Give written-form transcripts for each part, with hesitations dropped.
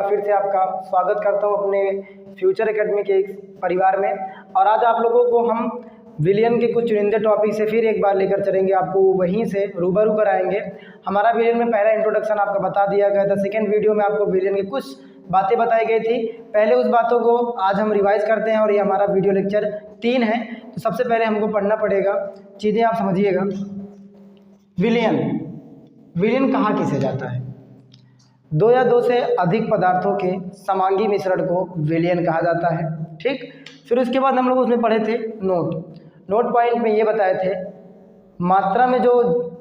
बार फिर से आपका स्वागत करता हूं अपने फ्यूचर एकेडमी के परिवार में। और आज आप लोगों को हम विलियन के कुछ चुनिंदे टॉपिक से फिर एक बार लेकर चलेंगे, आपको वहीं से रूबरू कराएंगे। हमारा विलियन में पहला इंट्रोडक्शन आपका बता दिया गया था, सेकेंड वीडियो में आपको विलियन की कुछ बातें बताई गई थी। पहले उस बातों को आज हम रिवाइज करते हैं और ये हमारा वीडियो लेक्चर 3 है। तो सबसे पहले हमको पढ़ना पड़ेगा, चीज़ें आप समझिएगा। विलियन कहा किसे जाता है? दो या दो से अधिक पदार्थों के समांगी मिश्रण को विलियन कहा जाता है। ठीक, फिर उसके बाद हम लोग उसमें पढ़े थे नोट पॉइंट में ये बताए थे, मात्रा में जो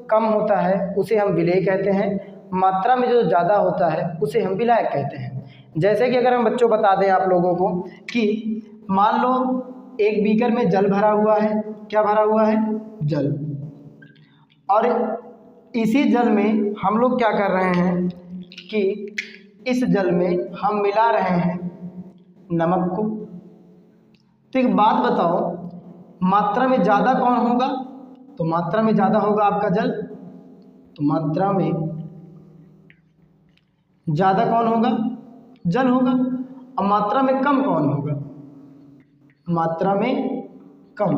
कम होता है उसे हम विलेय कहते हैं, मात्रा में जो ज़्यादा होता है उसे हम विलायक कहते हैं। जैसे कि अगर हम बच्चों बता दें आप लोगों को कि मान लो एक बीकर में जल भरा हुआ है। क्या भरा हुआ है? जल। और इसी जल में हम लोग क्या कर रहे हैं कि इस जल में हम मिला रहे हैं नमक को। तो एक बात बताओ, मात्रा में ज़्यादा कौन होगा? तो मात्रा में ज़्यादा होगा आपका जल। तो मात्रा में ज़्यादा कौन होगा? जल होगा। और मात्रा में कम कौन होगा? मात्रा में कम।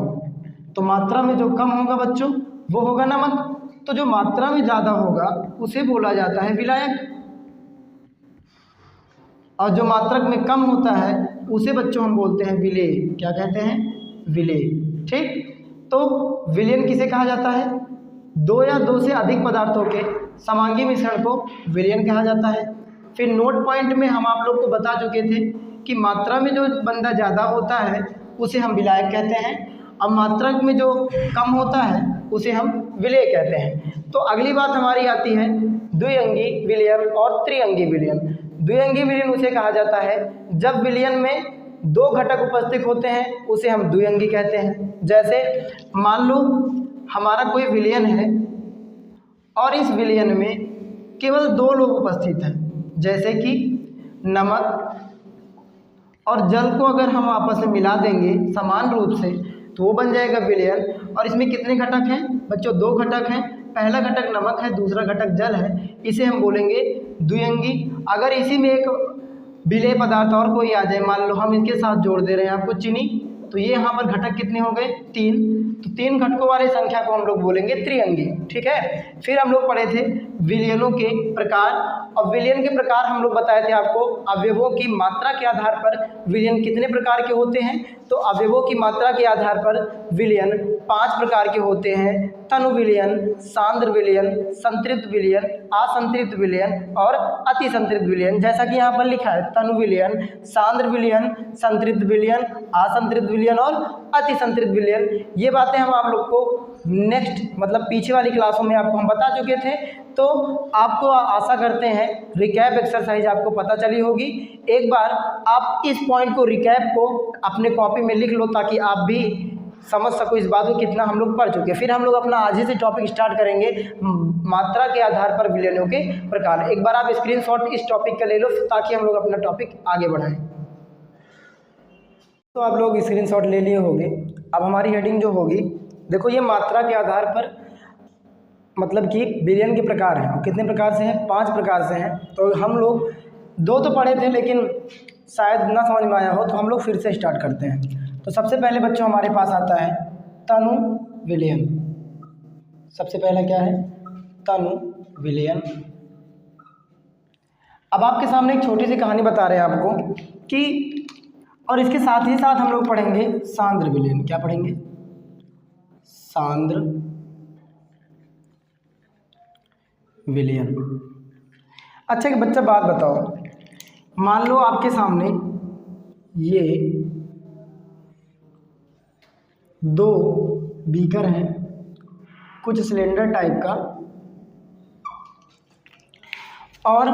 तो मात्रा में जो कम होगा बच्चों वो होगा नमक। तो जो मात्रा में ज़्यादा होगा उसे बोला जाता है विलायक, और जो मात्रक में कम होता है उसे बच्चों हम बोलते हैं विलेय। क्या कहते हैं? विलेय। ठीक, तो विलियन किसे कहा जाता है? दो या दो से अधिक पदार्थों के समांगी मिश्रण को विलियन कहा जाता है। फिर नोट पॉइंट में हम आप लोग को बता चुके थे कि मात्रा में जो बंदा ज़्यादा होता है उसे हम विलायक कहते हैं, और मात्रक में जो कम होता है उसे हम विलेय कहते हैं। तो अगली बात हमारी आती है द्विअंगी विलियन और त्रिअंगी विलियन। द्विअंगी विलियन उसे कहा जाता है जब विलियन में दो घटक उपस्थित होते हैं, उसे हम द्विअंगी कहते हैं। जैसे मान लो हमारा कोई विलियन है और इस विलियन में केवल दो लोग उपस्थित हैं, जैसे कि नमक और जल को अगर हम आपस में मिला देंगे समान रूप से तो वो बन जाएगा विलियन। और इसमें कितने घटक हैं बच्चों? दो घटक हैं। पहला घटक नमक है, दूसरा घटक जल है। इसे हम बोलेंगे द्विअंगी। अगर इसी में एक विलेय पदार्थ और कोई आ जाए, मान लो हम इसके साथ जोड़ दे रहे हैं आपको चीनी, तो ये यहाँ पर घटक कितने हो गए? 3। तो 3 घटकों वाले संख्या को हम लोग बोलेंगे त्रिअंगी। ठीक है। फिर हम लोग पढ़े थे विलियनों के प्रकार, और विलियन के प्रकार हम लोग बताए थे आपको अवयवों की मात्रा के आधार पर विलियन कितने प्रकार के होते हैं। तो अवयवों की मात्रा के आधार पर विलियन 5 प्रकार के होते हैं: तनु विलियन, सांद्र विलियन, संतृप्त विलियन, असंतृप्त विलियन और अति संतृप्त विलियन। जैसा कि यहाँ पर लिखा है तनु विलियन, सांद्र विलियन, संतृप्त विलियन, असंतृप्त विलियन और अति संतृप्त विलियन। ये बातें हम आप लोग को नेक्स्ट मतलब पीछे वाली क्लासों में आपको हम बता चुके थे। तो आपको आशा करते हैं रिकैप एक्सरसाइज आपको पता चली होगी। एक बार आप इस पॉइंट को रिकैप को अपने कॉपी में लिख लो ताकि आप भी समझ सको इस बात को कितना हम लोग पढ़ चुके। फिर हम लोग अपना आज ही से टॉपिक स्टार्ट करेंगे मात्रा के आधार पर विलियनों के प्रकार। एक बार आप स्क्रीनशॉट इस टॉपिक का ले लो ताकि हम लोग अपना टॉपिक आगे बढ़ाएं। तो आप लोग स्क्रीनशॉट ले लिए होंगे। अब हमारी हेडिंग जो होगी, देखो ये मात्रा के आधार पर मतलब कि विलियन के प्रकार हैं। और कितने प्रकार से हैं? 5 प्रकार से हैं। तो हम लोग 2 तो पढ़े थे लेकिन शायद ना समझ में आया हो, तो हम लोग फिर से स्टार्ट करते हैं। तो सबसे पहले बच्चों हमारे पास आता है तनु विलियन। सबसे पहला क्या है? तनु विलियन। अब आपके सामने एक छोटी सी कहानी बता रहे हैं आपको कि, और इसके साथ ही साथ हम लोग पढ़ेंगे सांद्र विलियन। क्या पढ़ेंगे? सांद्र विलियन। अच्छा एक बच्चा बात बताओ, मान लो आपके सामने ये 2 बीकर हैं कुछ सिलेंडर टाइप का, और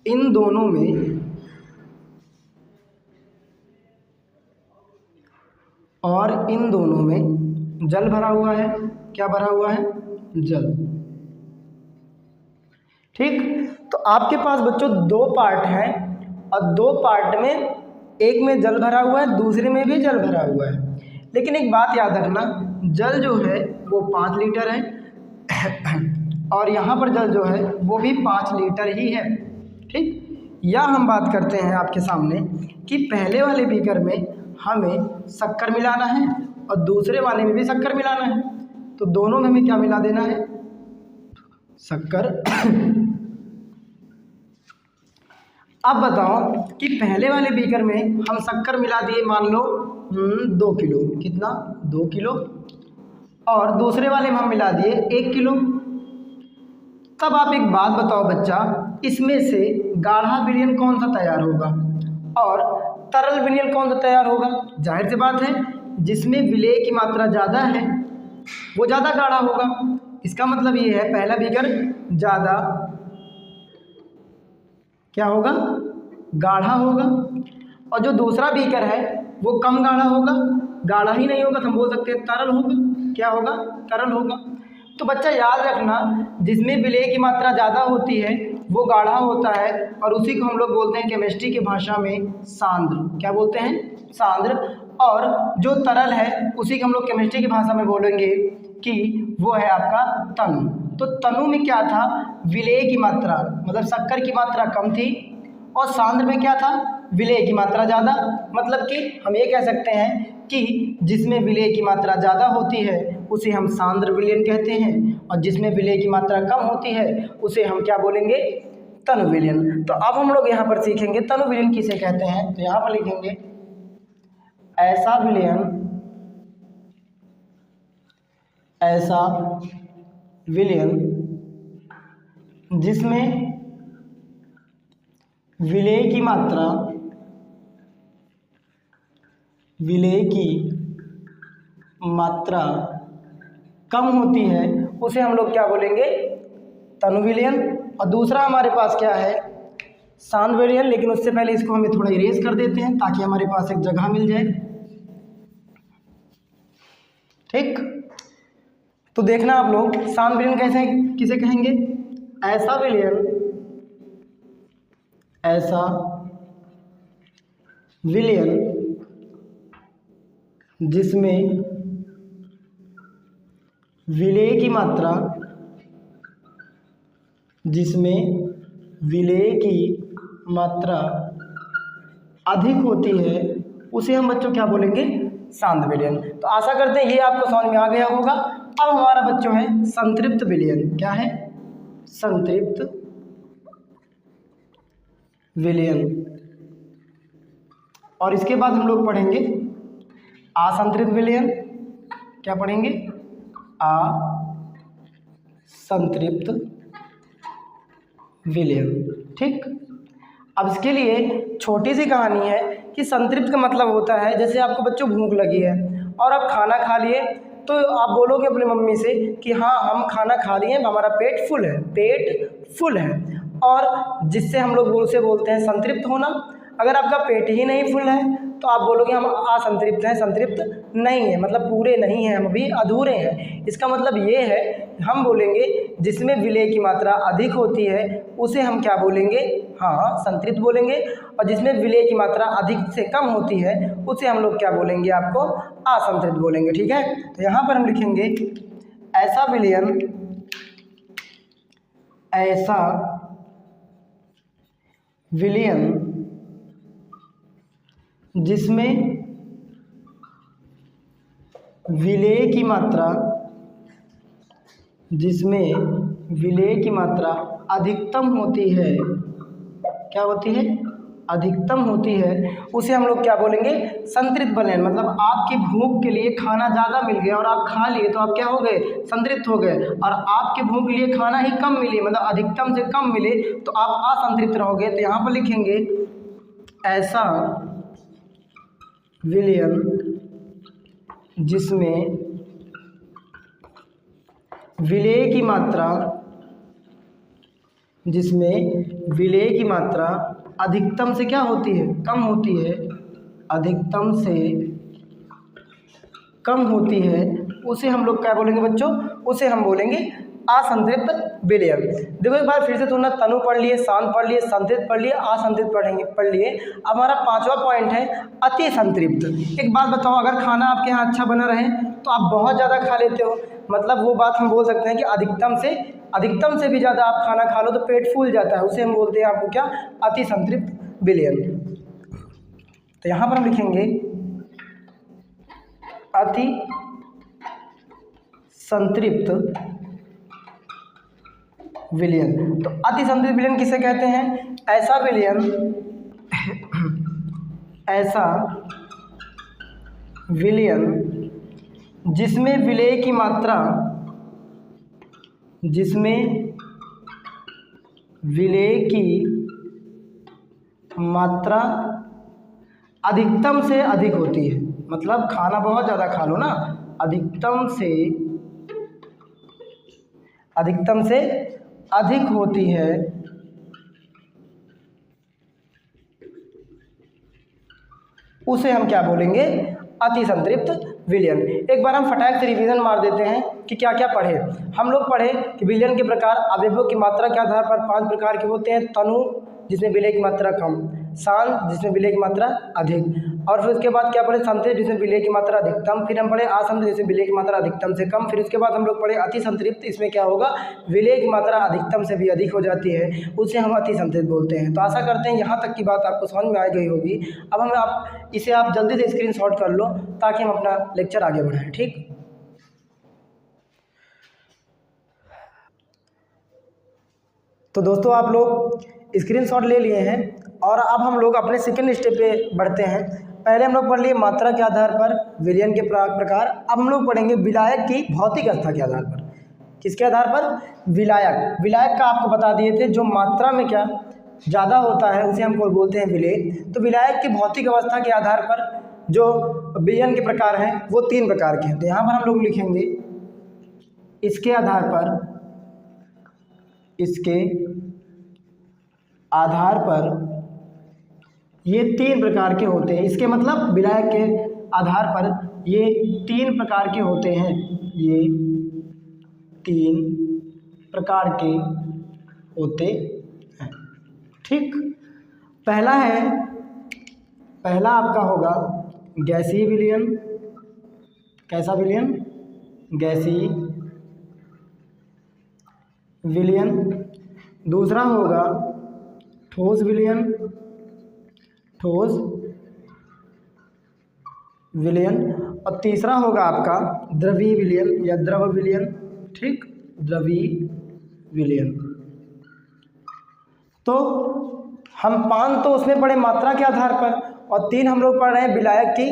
इन दोनों में जल भरा हुआ है। क्या भरा हुआ है? जल। ठीक, तो आपके पास बच्चों 2 पार्ट हैं, और 2 पार्ट में एक में जल भरा हुआ है, दूसरे में भी जल भरा हुआ है। लेकिन एक बात याद रखना, जल जो है वो 5 लीटर है और यहाँ पर जल जो है वो भी 5 लीटर ही है। ठीक, या हम बात करते हैं आपके सामने कि पहले वाले बीकर में हमें शक्कर मिलाना है और दूसरे वाले में भी शक्कर मिलाना है, तो दोनों में हमें क्या मिला देना है, शक्कर। अब बताओ कि पहले वाले बीकर में हम शक्कर मिला दिए, मान लो 2 किलो, कितना, 2 किलो, और दूसरे वाले में हम मिला दिए 1 किलो। तब आप एक बात बताओ बच्चा, इसमें से गाढ़ा विलयन कौन सा तैयार होगा और तरल विलयन कौन सा तैयार होगा? जाहिर सी बात है, जिसमें विलेय की मात्रा ज़्यादा है वो ज़्यादा गाढ़ा होगा। इसका मतलब ये है पहला बीकर ज़्यादा क्या होगा, गाढ़ा होगा, और जो दूसरा बीकर है वो कम गाढ़ा होगा। गाढ़ा ही नहीं होगा तो हम बोल सकते हैं तरल होगा। क्या होगा, तरल होगा। तो बच्चा याद रखना, जिसमें विलेय की मात्रा ज़्यादा होती है वो गाढ़ा होता है, और उसी को हम लोग बोलते हैं केमिस्ट्री की भाषा में सांद्र। क्या बोलते हैं, सांद्र। और जो तरल है उसी को हम लोग केमिस्ट्री की भाषा में बोलेंगे कि वो है आपका तनु। तो तनु में क्या था, विलेय की मात्रा मतलब शक्कर की मात्रा कम थी, और सांद्र में क्या था, विलेय की मात्रा ज़्यादा। मतलब कि हम ये कह सकते हैं कि जिसमें विलेय की मात्रा ज़्यादा होती है उसे हम सांद्र विलयन कहते हैं, और जिसमें विलेय की मात्रा कम होती है उसे हम क्या बोलेंगे, तनु विलयन। तो अब हम लोग यहाँ पर सीखेंगे तनु विलयन किसे कहते हैं। तो यहाँ पर लिखेंगे ऐसा विलयन, ऐसा विलयन जिसमें विलेय की मात्रा, विलेय की मात्रा कम होती है उसे हम लोग क्या बोलेंगे, तनु विलयन। और दूसरा हमारे पास क्या है, सांद्र विलयन। लेकिन उससे पहले इसको हमें थोड़ा इरेज कर देते हैं ताकि हमारे पास एक जगह मिल जाए। ठीक, तो देखना आप लोग, सांद्र विलयन कैसे किसे कहेंगे, ऐसा विलयन, ऐसा विलयन जिसमें विलेय की मात्रा, जिसमें विलेय की मात्रा अधिक होती है उसे हम बच्चों क्या बोलेंगे, सांद्र विलयन। तो आशा करते हैं ये आपको समझ में आ गया होगा। अब हमारा बच्चों है संतृप्त विलयन। क्या है, संतृप्त विलयन। और इसके बाद हम लोग पढ़ेंगे असंतृप्त विलयन। क्या पढ़ेंगे, असंतृप्त विलयन। ठीक, अब इसके लिए छोटी सी कहानी है कि संतृप्त का मतलब होता है, जैसे आपको बच्चों भूख लगी है और आप खाना खा लिए, तो आप बोलोगे अपनी मम्मी से कि हाँ हम खाना खा लिए, हमारा पेट फुल है, पेट फुल है। और जिससे हम लोग उसे बोलते हैं संतृप्त होना। अगर आपका पेट ही नहीं फुल है तो आप बोलोगे हम असंतृप्त हैं, संतृप्त नहीं है, मतलब पूरे नहीं हैं, हम अभी अधूरे हैं। इसका मतलब ये है, हम बोलेंगे जिसमें विलेय की मात्रा अधिक होती है उसे हम क्या बोलेंगे, हाँ संतृप्त बोलेंगे। और जिसमें विलेय की मात्रा अधिक से कम होती है उसे हम लोग क्या बोलेंगे, आपको असंतृप्त बोलेंगे। ठीक है, तो यहाँ पर हम लिखेंगे ऐसा विलयन, ऐसा विलयन जिसमें विलेय की मात्रा, जिसमें विलेय की मात्रा अधिकतम होती है, क्या होती है, अधिकतम होती है, उसे हम लोग क्या बोलेंगे, संतृप्त विलयन। मतलब आपकी भूख के लिए खाना ज़्यादा मिल गया और आप खा लिए तो आप क्या हो गए, संतृप्त हो गए। और आपके भूख के लिए खाना ही कम मिले, मतलब अधिकतम से कम मिले, तो आप असंतृप्त रहोगे। तो यहाँ पर लिखेंगे ऐसा विलयन जिसमें विलेय की मात्रा, जिसमें विलेय की मात्रा अधिकतम से क्या होती है, कम होती है, अधिकतम से कम होती है, उसे हम लोग क्या बोलेंगे बच्चों, उसे हम बोलेंगे असंतृप्त विलयन। देखो एक बार फिर से तुमने तनु पढ़ लिए, सांद्र पढ़ लिए, संतृप्त पढ़ लिए, असंतृप्त पढ़ लिए। अब हमारा 5वां पॉइंट है अति संतृप्त। एक बात बताओ, अगर खाना आपके यहाँ अच्छा बना रहे तो आप बहुत ज़्यादा खा लेते हो, मतलब वो बात हम बोल सकते हैं कि अधिकतम से भी ज़्यादा आप खाना खा लो तो पेट फूल जाता है, उसे हम बोलते हैं आपको क्या, अति संतृप्त विलयन। तो यहाँ पर हम लिखेंगे अति संतृप्त विलयन। तो अति संतृप्त विलयन किसे कहते हैं? ऐसा विलयन जिसमें विलेय की मात्रा अधिकतम से अधिक होती है। मतलब खाना बहुत ज़्यादा खा लो ना, अधिकतम से अधिक होती है, उसे हम क्या बोलेंगे? अति संतृप्त विलयन। एक बार हम फटाक से रिवीजन मार देते हैं कि क्या क्या पढ़े। हम लोग पढ़े कि विलयन के प्रकार अवयवों की मात्रा के आधार पर 5 प्रकार के होते हैं। तनु जिसमें विलेय की मात्रा कम, शांत जिसमें विलेय की मात्रा अधिक, और फिर उसके बाद क्या पढ़े? संतृप्त जिसमें विलेय की मात्रा अधिकतम। फिर हम पढ़े असंतृप्त जिसमें विलेय की मात्रा अधिकतम से कम। फिर उसके बाद हम लोग पढ़े अति संतृप्त, इसमें क्या होगा? विलेय की मात्रा अधिकतम से भी अधिक हो जाती है, उसे हम अति संतृप्त बोलते हैं। तो आशा करते हैं यहाँ तक की बात आपको समझ में आ गई होगी। अब इसे आप जल्दी से स्क्रीनशॉट कर लो ताकि हम अपना लेक्चर आगे बढ़ाएं। ठीक, तो दोस्तों आप लोग स्क्रीनशॉट ले लिए हैं और अब हम लोग अपने सेकंड स्टेप पे बढ़ते हैं। पहले हम लोग पढ़ लिए मात्रा के आधार पर विलयन के प्रकार। अब हम लोग पढ़ेंगे विलायक की भौतिक अवस्था के आधार पर। किसके आधार पर? विलायक का आपको बता दिए थे, जो मात्रा में क्या ज़्यादा होता है उसे हम बोलते हैं विलेय। तो विलायक की भौतिक अवस्था के आधार पर जो विलयन के प्रकार हैं वो 3 प्रकार के हैं। तो यहाँ पर हम लोग लिखेंगे इसके आधार पर ये 3 प्रकार के होते हैं। इसके मतलब विलायक के आधार पर ये 3 प्रकार के होते हैं। ये 3 प्रकार के होते हैं। ठीक, पहला आपका होगा गैसीय विलयन। कैसा विलयन? गैसीय विलयन। दूसरा होगा ठोस विलयन। और तीसरा होगा आपका द्रवीय विलयन या द्रव विलयन। ठीक, द्रवीय विलयन। तो हम 5 तो उसमें पढ़े मात्रा के आधार पर, और 3 हम लोग पढ़ रहे हैं विलायक की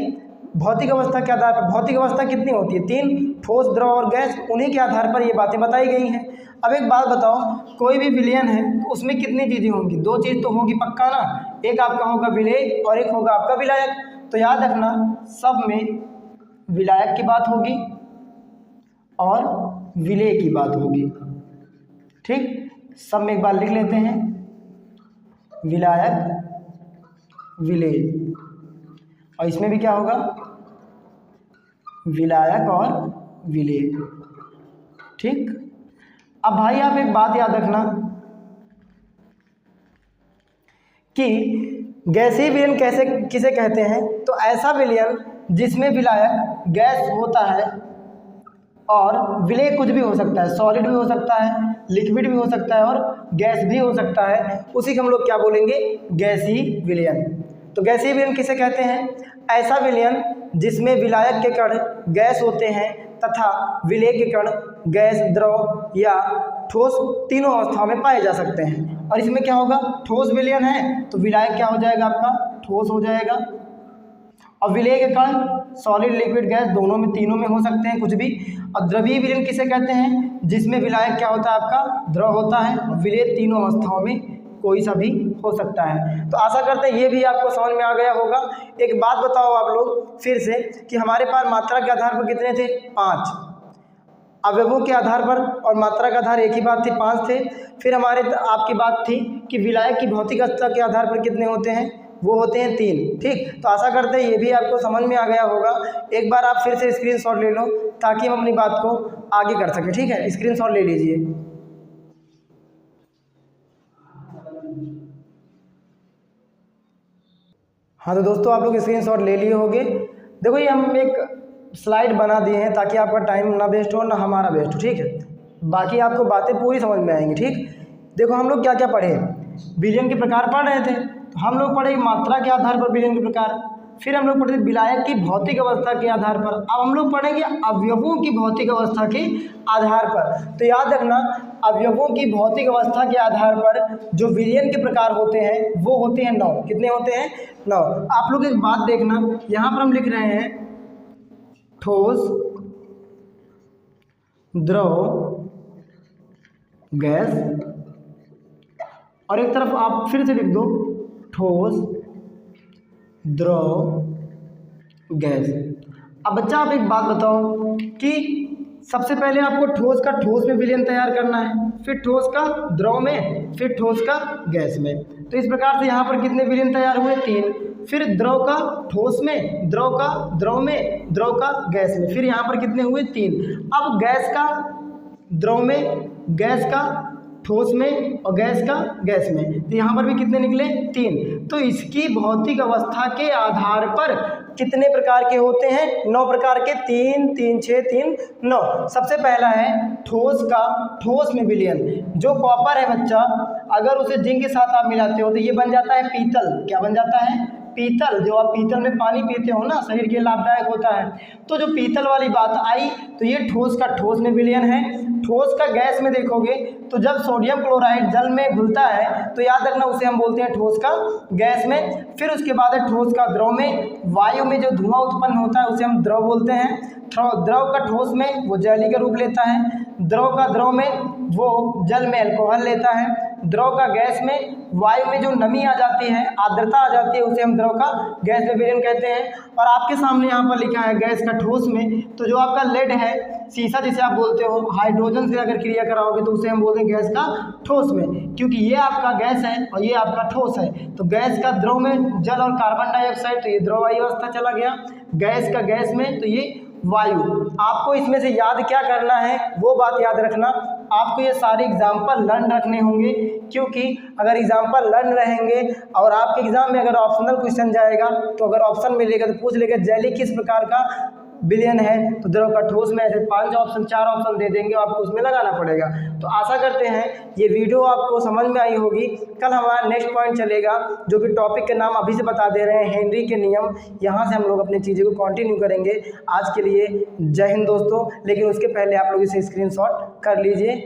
भौतिक अवस्था के आधार पर। भौतिक अवस्था कितनी होती है? 3, ठोस, द्रव और गैस। उन्हीं के आधार पर ये बातें बताई गई हैं। अब एक बात बताओ, कोई भी विलयन है तो उसमें कितनी चीज़ें होंगी? 2 चीज़ तो होगी पक्का ना। एक आपका होगा विलेय और एक होगा आपका विलायक। तो याद रखना, सब में विलायक की बात होगी और विलेय की बात होगी। ठीक, सब में एक बार लिख लेते हैं, विलायक, विलेय, और इसमें भी क्या होगा? विलायक और विलेय। ठीक, अब भाई आप एक बात याद रखना कि गैसीय विलयन किसे कहते हैं? तो ऐसा विलयन जिसमें विलायक गैस होता है और विलेय कुछ भी हो सकता है, सॉलिड भी हो सकता है, लिक्विड भी हो सकता है और गैस भी हो सकता है, उसी को हम लोग क्या बोलेंगे? गैसीय विलयन। तो गैसीय विलयन किसे कहते हैं? ऐसा विलयन जिसमें विलायक के कण गैस होते हैं तथा विलेय के कण गैस, द्रव या ठोस तीनों अवस्थाओं में पाए जा सकते हैं। और इसमें क्या होगा? ठोस विलयन है तो विलायक क्या हो जाएगा आपका? ठोस हो जाएगा। और विलेय के कण सॉलिड, लिक्विड, गैस दोनों में, तीनों में हो सकते हैं कुछ भी। और द्रवीय विलयन किसे कहते हैं? जिसमें विलायक क्या होता है आपका? द्रव होता है, विलेय तीनों अवस्थाओं में कोई सा भी हो सकता है। तो आशा करते हैं ये भी आपको समझ में आ गया होगा। एक बात बताओ आप लोग फिर से कि हमारे पास मात्रा के आधार पर कितने थे? 5। अवयवों के आधार पर और मात्रा का आधार एक ही बात थी, 5 थे। फिर आपकी बात थी कि विलायक की भौतिक अवस्था के आधार पर कितने होते हैं? वो होते हैं 3। ठीक, तो आशा करते हैं ये भी आपको समझ में आ गया होगा। एक बार आप फिर से स्क्रीनशॉट ले लो ताकि हम अपनी बात को आगे कर सकें। ठीक है, स्क्रीनशॉट ले लीजिए। हाँ, तो दोस्तों आप लोग स्क्रीनशॉट ले लिए होंगे। देखो ये हम एक स्लाइड बना दिए हैं ताकि आपका टाइम ना वेस्ट हो ना हमारा वेस्ट हो, ठीक है। बाकी आपको बातें पूरी समझ में आएंगी, ठीक। देखो हम लोग क्या क्या पढ़े, विलयन के प्रकार पढ़ रहे थे। तो हम लोग पढ़े मात्रा के आधार पर विलयन के प्रकार, फिर हम लोग पढ़े विलायक की भौतिक अवस्था के आधार पर। अब हम लोग पढ़ेंगे अवयवों की भौतिक अवस्था के आधार पर। तो याद रखना, अवयवों की भौतिक अवस्था के आधार पर जो विलयन के प्रकार होते हैं वो होते हैं 9। कितने होते हैं? 9। आप लोग एक बात देखना, यहाँ पर हम लिख रहे हैं ठोस, द्रव, गैस, और एक तरफ आप फिर से लिख दो ठोस, द्रव, गैस। अब बच्चा आप एक बात बताओ कि सबसे पहले आपको ठोस का ठोस में विलयन तैयार करना है, फिर ठोस का द्रव में, फिर ठोस का गैस में। तो इस प्रकार से यहाँ पर कितने विलयन तैयार हुए? 3। फिर द्रव का ठोस में, द्रव का द्रव में, द्रव का गैस में, फिर यहाँ पर कितने हुए? 3। अब गैस का द्रव में, गैस का ठोस में और गैस का गैस में, तो यहाँ पर भी कितने निकले? 3। तो इसकी भौतिक अवस्था के आधार पर कितने प्रकार के होते हैं? 9 प्रकार के। 3 3 6 3 9। सबसे पहला है ठोस का ठोस में विलयन। जो कॉपर है बच्चा, अगर उसे जिंक के साथ आप मिलाते हो तो ये बन जाता है पीतल। क्या बन जाता है? पीतल। जो आप पीतल में पानी पीते हो ना, शरीर के लाभदायक होता है। तो जो पीतल वाली बात आई, तो ये ठोस का ठोस में विलयन है। ठोस का गैस में देखोगे तो जब सोडियम क्लोराइड जल में घुलता है तो याद रखना उसे हम बोलते हैं ठोस का गैस में। फिर उसके बाद है ठोस का द्रव में। वायु में जो धुआं उत्पन्न होता है उसे हम द्रव बोलते हैं। द्रव का ठोस में वो जैली का रूप लेता है। द्रव का द्रव में वो जल में अल्कोहल लेता है। द्रव का गैस में वायु में जो नमी आ जाती है, आर्द्रता आ जाती है, उसे हम द्रव का गैस में विलयन कहते हैं। और आपके सामने यहाँ पर लिखा है गैस का ठोस में। तो जो आपका लेड है, सीसा जिसे आप बोलते हो, हाइड्रोजन से अगर क्रिया कराओगे तो उसे हम बोलते हैं गैस का ठोस में, क्योंकि ये आपका गैस है और ये आपका ठोस है। तो गैस का द्रव में जल और कार्बन डाइऑक्साइड, तो ये द्रव वायु अवस्था चला गया। गैस का गैस में, तो ये वायु। आपको इसमें से याद क्या करना है वो बात याद रखना। आपको ये सारे एग्जाम्पल लर्न रखने होंगे, क्योंकि अगर एग्जाम्पल लर्न रहेंगे और आपके एग्जाम में अगर ऑप्शनल क्वेश्चन जाएगा तो अगर ऑप्शन मिलेगा तो पूछ लेगा जैली किस प्रकार का विलयन है, तो द्रव का ठोस में ऐसे 5 ऑप्शन 4 ऑप्शन दे देंगे, आपको उसमें लगाना पड़ेगा। तो आशा करते हैं ये वीडियो आपको समझ में आई होगी। कल हमारा नेक्स्ट पॉइंट चलेगा, जो कि टॉपिक के नाम अभी से बता दे रहे हैं, हेनरी के नियम। यहाँ से हम लोग अपनी चीज़ों को कंटिन्यू करेंगे। आज के लिए जय हिंद दोस्तों। लेकिन उसके पहले आप लोग इसे स्क्रीनशॉट कर लीजिए।